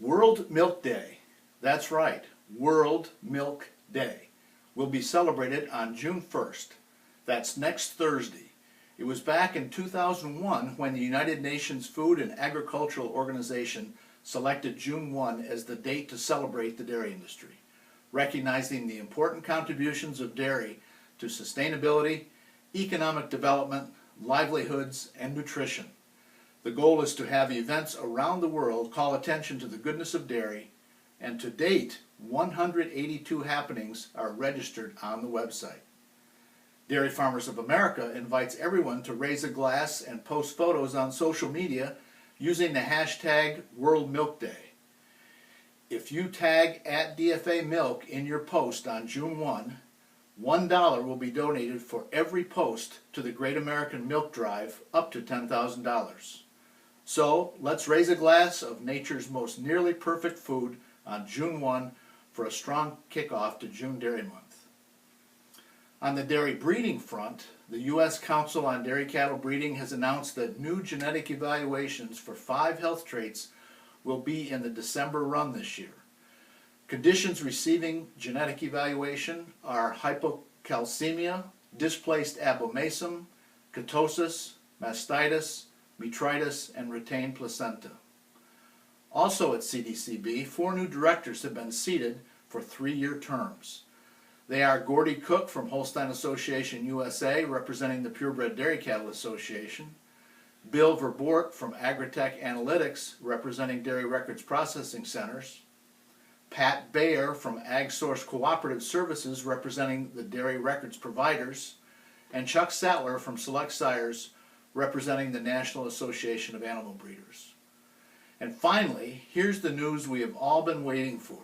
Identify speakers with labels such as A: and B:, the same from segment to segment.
A: World Milk Day, that's right, World Milk Day, will be celebrated on June 1st. That's next Thursday. It was back in 2001 when the United Nations Food and Agricultural Organization selected June 1 as the date to celebrate the dairy industry, recognizing the important contributions of dairy to sustainability, economic development, livelihoods, and nutrition. The goal is to have events around the world call attention to the goodness of dairy, and to date, 182 happenings are registered on the website. Dairy Farmers of America invites everyone to raise a glass and post photos on social media using the hashtag World Milk Day. If you tag @DFA Milk in your post on June 1, $1 will be donated for every post to the Great American Milk Drive up to $10,000. So let's raise a glass of nature's most nearly perfect food on June 1 for a strong kickoff to June Dairy Month. On the dairy breeding front, the U.S. Council on Dairy Cattle Breeding has announced that new genetic evaluations for 5 health traits will be in the December run this year. Conditions receiving genetic evaluation are hypocalcemia, displaced abomasum, ketosis, mastitis, metritis, and retained placenta. Also at CDCB, 4 new directors have been seated for 3-year terms. They are Gordy Cook from Holstein Association USA, representing the Purebred Dairy Cattle Association, Bill Verbort from Agritech Analytics, representing Dairy Records Processing Centers, Pat Bayer from AgSource Cooperative Services, representing the Dairy Records Providers, and Chuck Sattler from Select Sires, representing the National Association of Animal Breeders. And finally, here's the news we have all been waiting for.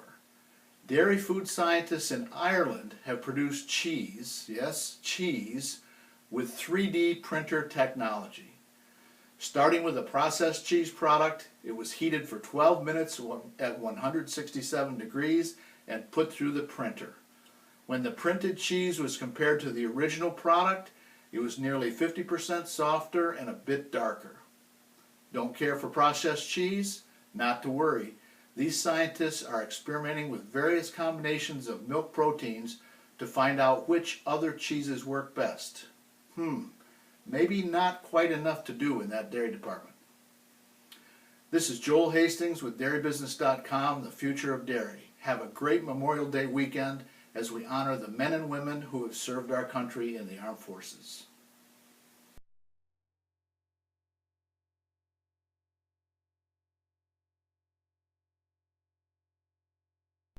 A: Dairy food scientists in Ireland have produced cheese, yes, cheese, with 3D printer technology. Starting with a processed cheese product, it was heated for 12 minutes at 167 degrees and put through the printer. When the printed cheese was compared to the original product, it was nearly 50% softer and a bit darker. Don't care for processed cheese? Not to worry. These scientists are experimenting with various combinations of milk proteins to find out which other cheeses work best. Maybe not quite enough to do in that dairy department. This is Joel Hastings with DairyBusiness.com, the future of dairy. Have a great Memorial Day weekend as we honor the men and women who have served our country in the armed forces.